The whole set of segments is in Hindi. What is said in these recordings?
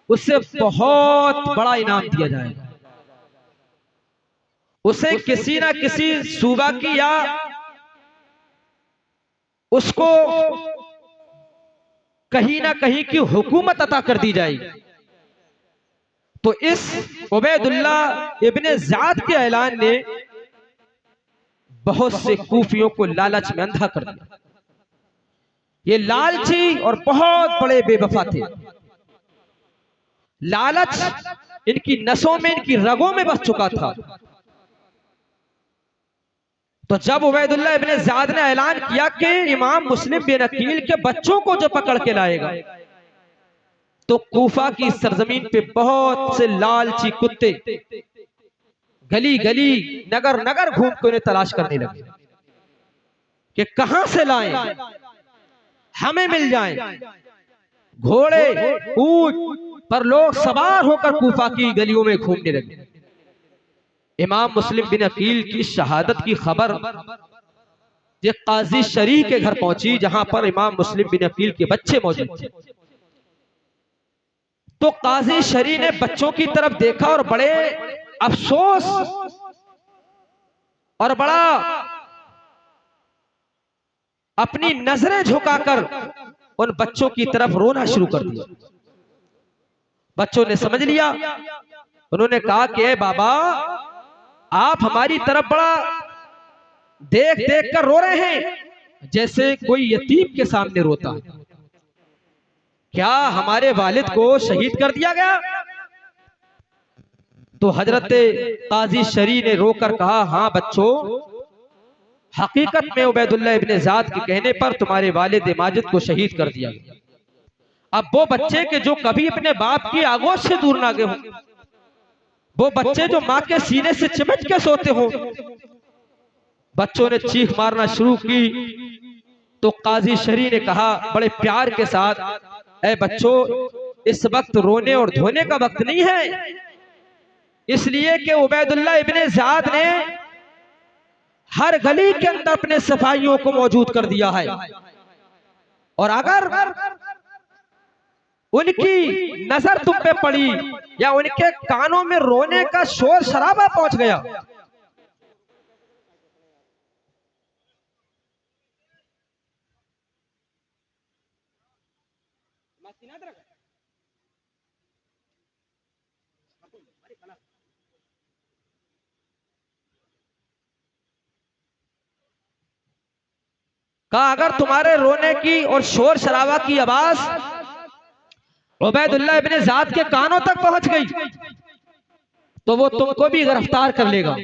उसे बहुत बड़ा इनाम दिया जाएगा। उसे किसी ना किसी सूबा की या उसको कहीं ना कहीं की हुकूमत अता कर दी जाएगी। तो इस उबैदुल्ला इब्ने ज़ियाद के ऐलान ने बहुत से कूफियों को लालच में अंधा कर दिया। ये लालची और बहुत बड़े बेवफा थे। लालच इनकी नसों में, इनकी रगों में बस चुका था। तो जब उबैदुल्ला इब्ने ज़ियाद ने ऐलान किया कि इमाम मुस्लिम बिन अकील के बच्चों को जो पकड़ के लाएगा, तो कूफा की सरजमीन पे बहुत से लालची कुत्ते गली गली नगर नगर घूम के उन्हें तलाश करने लगे कि कहां से लाएं, हमें मिल जाएं। घोड़े ऊंट पर लोग सवार होकर कूफा की गलियों में घूमने लगे। इमाम मुस्लिम बिन अकील की शहादत की खबर ये काजी शरीह के घर पहुंची, जहां पर इमाम मुस्लिम बिन अकील के बच्चे मौजूद थे। तो काजी शरीह ने बच्चों की तरफ देखा और बड़े अफसोस और बड़ा अपनी नजरें झुकाकर उन बच्चों की तरफ रोना शुरू कर दिया। बच्चों ने समझ लिया। उन्होंने कहा कि बाबा, आप हमारी तरफ बड़ा देख देख कर रो रहे हैं, जैसे कोई यतीम के सामने रोता है। क्या हमारे वालिद को शहीद कर दिया गया? तो हजरत काजी शरीह ने रोकर कहा, हाँ बच्चों, हकीकत में उबैदुल्ला इब्ने ज़ियाद के कहने पर तुम्हारे वालिद माजिद को शहीद कर दिया गया। अब वो बच्चे के जो कभी अपने बाप की आगोश से दूर ना गए हों, वो बच्चे जो माँ के सीने से चिपट के सोते हो। बच्चों ने चीख मारना शुरू की। तो काजी शरीह ने कहा बड़े प्यार के साथ, ऐ बच्चों, इस वक्त रोने और धोने का वक्त नहीं है, इसलिए कि उबैदुल्ला इब्ने ज़ियाद ने हर गली के अंदर अपने सफाइयों को मौजूद कर दिया है, और अगर उनकी नजर तुम पे पड़ी या उनके कानों में रोने का शोर शराबा पहुंच गया, कहा अगर तुम्हारे रोने की और शोर शराबा की आवाज उबैदुल्ला इब्ने ज़ियाद के कानों तक पहुंच गई, तो वो तुमको भी गिरफ्तार कर लेगा।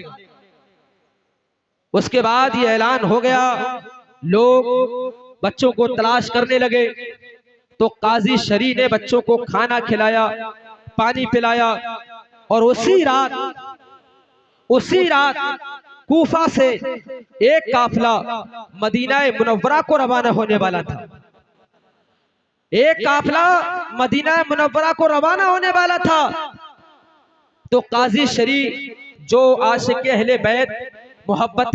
उसके बाद ये ऐलान हो गया। लोग बच्चों को तलाश करने लगे। तो काजी शरीह ने बच्चों को खाना खिलाया, पानी पिलाया, और उसी रात कूफा से एक काफिला मदीना मुनव्वरा को रवाना होने वाला था। एक काफिला मदीना मुनव्वरा को रवाना होने वाला था। तो काजी शरीह जो आशिक अहले बैत, मोहब्बत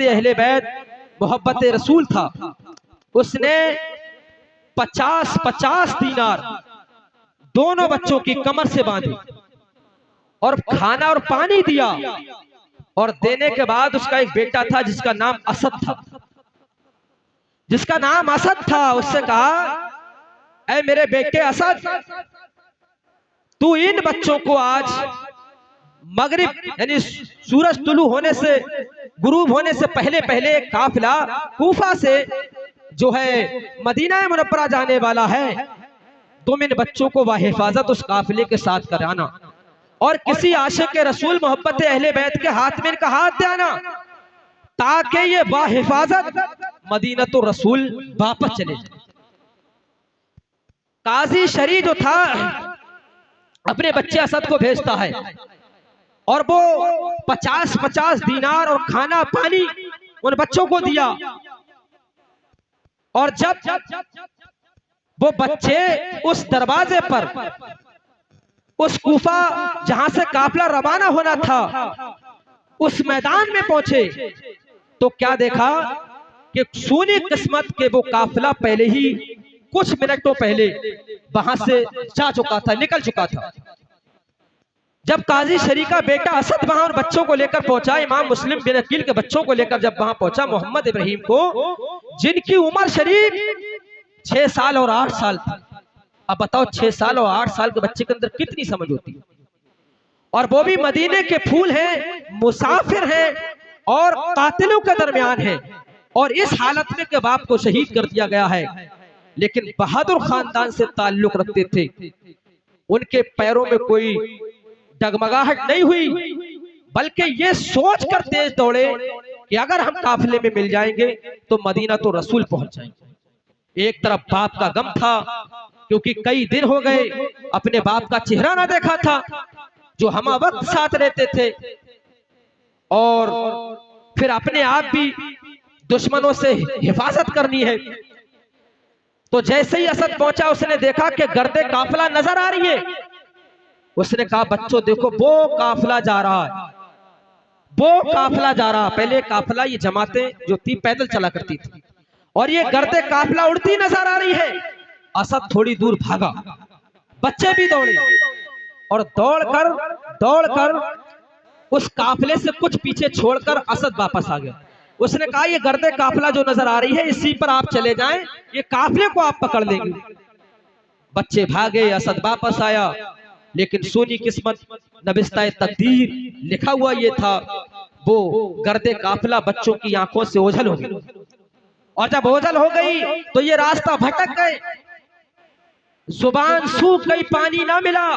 रसूल था, उसने 50-50 दीनार दोनों बच्चों की कमर से बांधी और खाना और पानी दिया। और देने के बाद उसका एक बेटा था जिसका नाम असद था, उससे कहा, ऐ मेरे बेटे असद, तू इन बच्चों को आज मगरिब यानी सूरज तुलू होने से, गुरूब होने से पहले पहले काफिला कूफा से जो है मदीना मुनव्वरा जाने वाला है, तुम इन बच्चों को बाहिफाजत उस काफिले के साथ कराना, और किसी आशिक के रसूल मोहब्बत अहले बैत के हाथ में इनका हाथ देना, ताकि ये बाहिफाजत मदीना तो रसूल वापस चले जाए। काजी शरीह जो था अपने बच्चे असद को भेजता है, और वो 50-50 दीनार और खाना पानी उन बच्चों को दिया। और जब वो बच्चे उस दरवाजे पर, उस कूफा जहां से काफिला रवाना होना था, उस मैदान में पहुंचे, तो क्या देखा कि सूनी किस्मत के वो काफिला पहले ही कुछ मिनटों पहले वहां से जा चुका था, निकल चुका था। जब काजी शरी का बेटा असद वहां और बच्चों को लेकर पहुंचा, इमाम मुस्लिम बिन अकील के बच्चों को लेकर जब वहां पहुंचा, मोहम्मद इब्राहिम को, जिनकी उम्र शरीफ 6 साल और 8 साल थी। अब बताओ 6 साल और 8 साल के बच्चे के अंदर कितनी समझ होती है। और वो भी मदीने के फूल हैं, मुसाफिर हैं और कातिलों के दरमियान हैं, और इस हालत में के बाप को शहीद कर दिया गया है। लेकिन बहादुर खानदान से ताल्लुक रखते थे, उनके पैरों में कोई डगमगाहट नहीं हुई, बल्कि ये सोच कर तेज दौड़े कि अगर हम काफिले में मिल जाएंगे तो मदीना तो रसूल पहुंच जाएंगे। एक तरफ बाप का गम था, क्योंकि कई दिन हो गए अपने बाप का चेहरा ना देखा था, जो हम वक्त साथ रहते थे, और फिर अपने आप भी दुश्मनों से हिफाजत करनी है। तो जैसे ही असद पहुंचा, उसने देखा कि गर्दे काफिला नजर आ रही है। उसने कहा, बच्चों देखो वो काफिला जा रहा है, वो काफिला जा रहा। पहले काफिला, ये जमातें जो थी पैदल चला करती थी, और ये गर्दे काफिला उड़ती नजर आ रही है। असद थोड़ी दूर भागा, बच्चे भी दौड़े, और दौड़कर उस काफिले से कुछ पीछे छोड़कर असद वापस आ गया। उसने कहा, ये गर्दे काफिला जो नजर आ रही है, इसी पर आप चले जाएं, ये काफिले को आप पकड़ लेंगे। बच्चे भागे, असद वापस आया, लेकिन सोनी किस्मत, नबिस्ताए तकदीर लिखा हुआ ये था, वो गर्दे काफिला बच्चों की आंखों से ओझल हो गई। और जब ओझल हो गई तो ये रास्ता भटक गए, जुबान सूख गई, पानी ना मिला,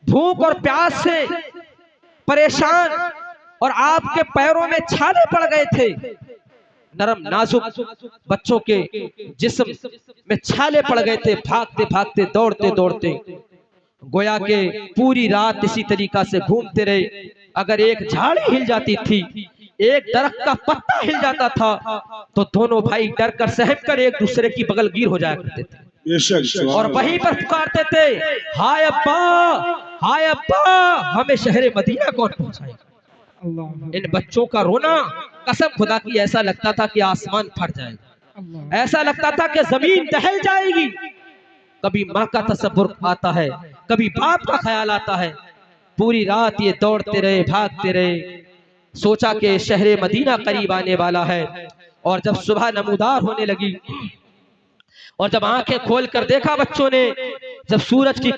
भूख और प्यास से परेशान, और आपके पैरों में छाले पड़ गए थे। नरम नाजुक बच्चों के जिस्म में छाले पड़ गए थे। भागते भागते, दौड़ते दौड़ते, गोया के पूरी रात इसी तरीका से घूमते रहे। अगर एक झाड़ी हिल जाती थी, एक दरख्त का पत्ता हिल जाता था, तो दोनों भाई डर कर, सहम कर एक दूसरे की बगलगीर हो जाया करते थे, और वहीं पर पुकारते थे, हाय अब्बा, हाय अब्बा, हमें शहर मदीना कौन पहुंचाएगा। इन बच्चों का रोना, कसम खुदा की, ऐसा लगता था कि आसमान फट जाएगा, ऐसा लगता था कि जमीन दहल जाएगी। कभी माँ का तसव्वुर आता है, कभी बाप का ख्याल आता है। पूरी रात ये दौड़ते रहे, भागते रहे, सोचा कि शहर मदीना करीब आने वाला है। और जब सुबह नमूदार होने लगी, और जब आंखें खोलकर देखा बच्चों ने, जब सूरज की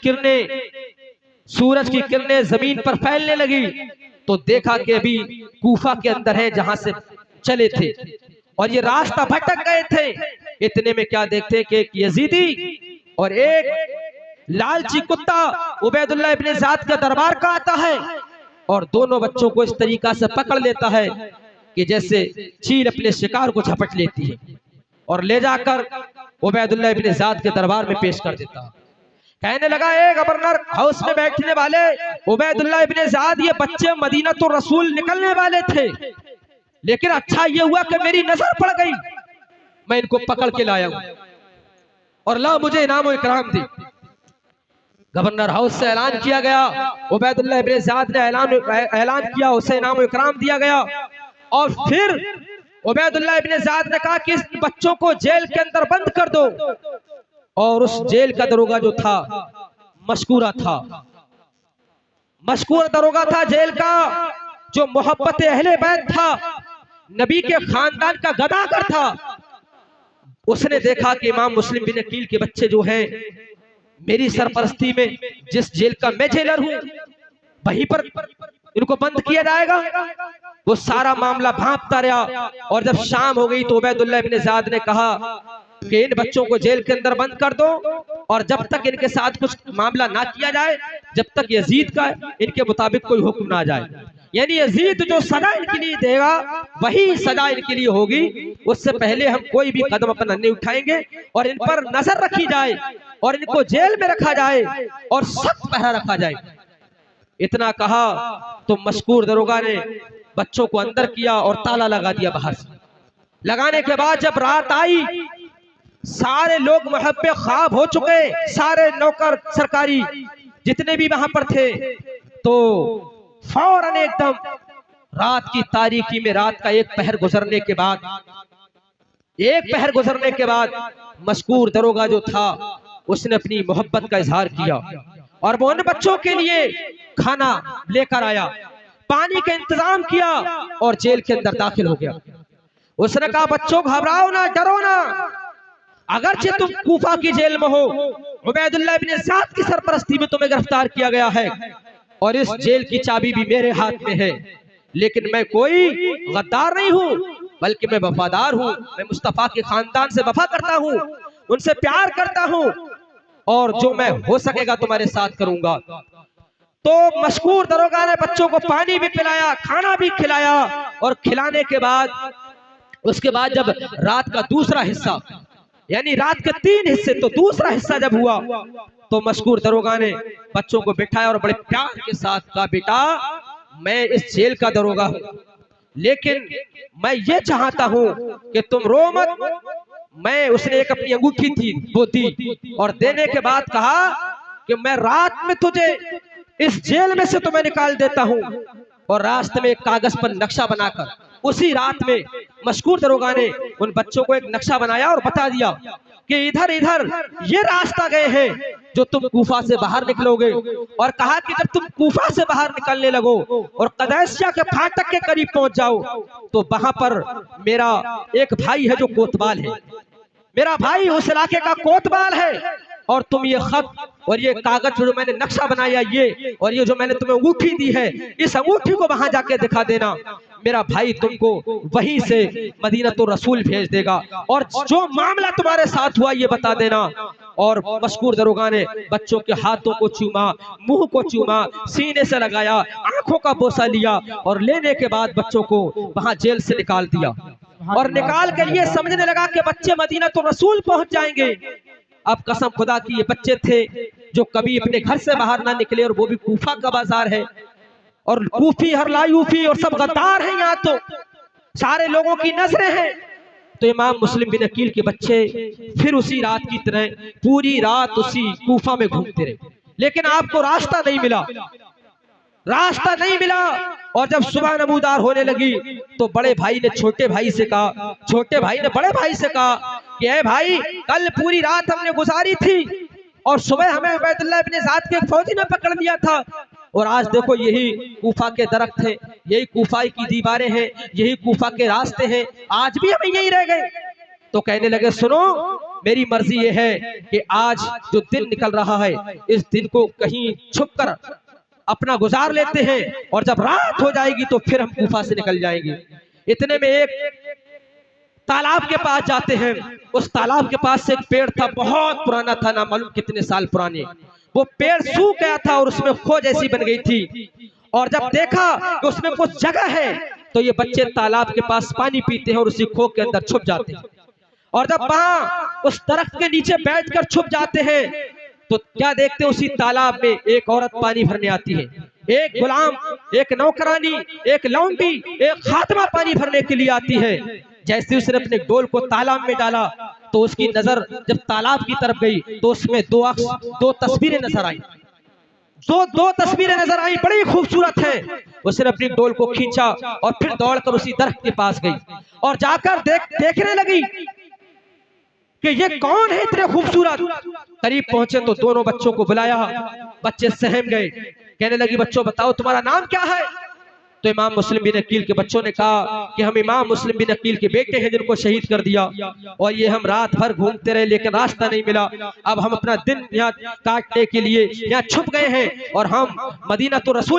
किरणें जमीन पर फैलने लगी, तो देखा कि अभी कूफा के अंदर है जहां से चले थे, और ये रास्ता भटक गए थे। इतने में क्या देखते कि एक यजीदी और एक लालची कुत्ता उबैदुल्लाह इब्ने ज़ाद के दरबार का आता है, और दोनों बच्चों को इस तरीका से पकड़ लेता है कि जैसे चील अपने शिकार को झपट लेती है, और ले जाकर उबैदुल्लाह इब्ने ज़ाद के दरबार में पेश कर देता है। कहने लगा, ए गवर्नर हाउस में बैठने वाले उबैदुल्लाह इब्ने ज़ाद, ये बच्चे मदीना तो रसूल निकलने वाले थे, लेकिन अच्छा ये हुआ कि मेरी नजर पड़ गई, मैं इनको पकड़ के लाया हूं, और ला मुझे इनाम इकराम दी। गवर्नर हाउस से ऐलान किया गया, उबैदुल्लाह इब्ने ज़ाद ने ऐलान किया, उसे इनाम इकराम दिया गया। और फिर उबैदुल्लाह इब्ने ज़ाद ने कहा कि इस बच्चों को जेल के अंदर बंद कर दो। और उस जेल का दरोगा जो था, मशकूरा दरोगा था जेल का, जो मोहब्बत अहले बैत था, नबी के खानदान का गदागर था। उसने देखा कि इमाम मुस्लिम बिन अकील के बच्चे जो हैं, मेरी सरपरस्ती में जिस जेल का मैं जेलर हूं, वहीं पर इनको बंद किया जाएगा। वो सारा मामला भांपता रहा, और जब शाम हो गई तो उबैदुल्लाह इब्ने ज़ाद ने कहा कि इन बच्चों को जेल के अंदर बंद कर दो, और जब तक इनके साथ कुछ मामला ना किया जाए, जब तक यजीद का इनके मुताबिक कोई हुक्म ना जाए, यानी यजीद जो सजा इनके लिए देगा वही सजा इनके लिए होगी, उससे पहले हम कोई भी कदम अपना नहीं उठाएंगे, और इन पर नजर रखी जाए, और इनको जेल में रखा जाए, और सख्त पहरा रखा जाए। इतना कहा तो मशकूर दरोगा ने बच्चों को अंदर किया और ताला लगा दिया बाहर से। लगाने के बाद जब रात आई, सारे लोग मुहब्बे ख्वाब हो चुके, सारे नौकर सरकारी जितने भी वहां पर थे, तो फौरन एकदम रात की तारीकी में, रात का एक पहर गुजरने के बाद मशकूर दरोगा जो था उसने अपनी मोहब्बत का इजहार किया और वो उन बच्चों के लिए खाना लेकर आया, पानी का इंतजाम किया और जेल के अंदर दाखिल हो गया। उसने कहा बच्चों घबराओ ना, डरो ना, अगरचे तुम कूफा की जेल में हो, उबैदुल्लाह इब्ने ज़ियाद की सरपरस्ती में तुम्हें गिरफ्तार किया गया है और इस जेल की चाबी भी मेरे हाथ में है, लेकिन मैं कोई गद्दार नहीं हूं, बल्कि मैं वफादार हूं। मैं मुस्तफा के खानदान से वफा करता हूं, उनसे प्यार करता हूं और जो मैं हो सकेगा तुम्हारे साथ करूंगा। तो मशकूर दरोगा ने बच्चों को पानी भी पिलाया, खाना भी खिलाया और खिलाने के बाद उसके बाद जब रात का दूसरा हिस्सा, यानी रात के 3 हिस्से, तो दूसरा हिस्सा जब हुआ तो मशकूर दरोगा ने बच्चों को बिठाया और बड़े प्यार के साथ कहा बेटा मैं इस जेल का दरोगा हूं, लेकिन मैं ये चाहता हूं कि तुम रो मत। मैं उसने एक अपनी अंगूठी थी वो दी और देने के बाद कहा कि मैं रात में तुझे इस जेल में से तुम्हें निकाल देता हूं, और रास्ते में एक कागज पर नक्शा बनाकर उसी रात में मशकूर दरोगा ने उन बच्चों को एक नक्शा बनाया और बता दिया कि इधर इधर ये रास्ता गए हैं जो तुम कूफा से बाहर निकलोगे, और कहा कि जब तुम कूफा से बाहर निकलने लगो और कदैसिया के फाटक के करीब पहुंच जाओ तो वहां पर मेरा एक भाई है जो कोतवाल है, मेरा भाई उस इलाके का कोतवाल है, और तुम ये खत और ये कागज जो मैंने नक्शा बनाया ये और ये जो मैंने तुम्हें अंगूठी दी है, इस अंगूठी को वहां जाके दिखा देना, मेरा भाई तुमको वहीं से मदीना तो रसूल भेज देगा और जो मामला तुम्हारे साथ हुआ ये बता देना। और मशकूर दरोगा ने बच्चों के हाथों को चूमा, मुंह को चूमा, सीने से लगाया, आंखों का बोसा लिया और लेने के बाद बच्चों को वहां जेल से निकाल दिया और निकाल कर ये समझने लगा कि बच्चे मदीना तो रसूल पहुंच जाएंगे। अब कसम खुदा की ये बच्चे थे जो कभी अपने घर से बाहर ना निकले, और वो भी कूफा का बाजार है और कूफी हरलायूफी और सब गद्दार हैं, यहाँ तो सारे लोगों की नजरें हैं। तो इमाम मुस्लिम बिन अकील के बच्चे फिर उसी रात की तरह पूरी रात उसी कूफा में घूमते रहे, लेकिन आपको रास्ता नहीं मिला, रास्ता नहीं मिला। और जब सुबह नमूदार होने लगी तो बड़े भाई ने छोटे भाई से कहा, छोटे भाई ने बड़े भाई से कहा कि ए भाई कल पूरी रात हमने गुजारी थी और सुबह हमें उबैदुल्लाह इब्ने ज़ियाद के फौजी ने पकड़ लिया था, और आज देखो यही कूफा के दरख्त हैं, यही कूफा की दीवारें हैं, यही कूफा के रास्ते हैं, आज भी हम यही रह गए। तो कहने लगे सुनो मेरी मर्जी ये है कि आज जो दिन निकल रहा है इस दिन को कहीं छुप कर अपना गुजार लेते हैं और जब रात हो जाएगी तो फिर हम कूफा से निकल जाएंगे। इतने में एक तालाब के पास जाते हैं, उस तालाब के पास से एक पेड़ था, बहुत पुराना था, ना मालूम कितने साल पुराने। वो पेड़ सूख गया था और उसमें खो जैसी बन गई थी, और जब देखा कि उसमें कुछ जगह है तो ये बच्चे तालाब के पास पानी पीते हैं और उसी खो के अंदर छुप जाते हैं। और जब वहां उस दरख्त के नीचे बैठकर छुप जाते हैं तो क्या देखते हैं, उसी तालाब में एक औरत पानी भरने आती है, एक गुलाम, एक नौकरानी, एक लौंडी, एक खातिमा पानी भरने के लिए आती है। जैसे उसने अपने डोल को तालाब में डाला तो उसकी नजर जब तालाब की तरफ गई तो उसमें दो तस्वीरें नजर आई, दो तस्वीरें नजर आई, बड़ी खूबसूरत है। उसने अपनी डोल को खींचा और फिर दौड़कर उसी दरख्त के पास गई और जाकर देखने लगी कि ये कौन है इतने खूबसूरत। करीब पहुंचे तो दोनों बच्चों को बुलाया, बच्चे सहम गए, कहने लगी बच्चों बताओ तुम्हारा नाम क्या है। तो इमाम मुस्लिम बिन अकील के बच्चों ने कहा कि हम इमाम मुस्लिम बिन अकील के बेटे हैं जिनको शहीद कर दिया, और ये हम रात भर घूमते रहे लेकिन रास्ता नहीं मिला, अब हम अपना दिन यहाँ काटने के लिए यहाँ छुप गए हैं और हम मदीना तो रसूल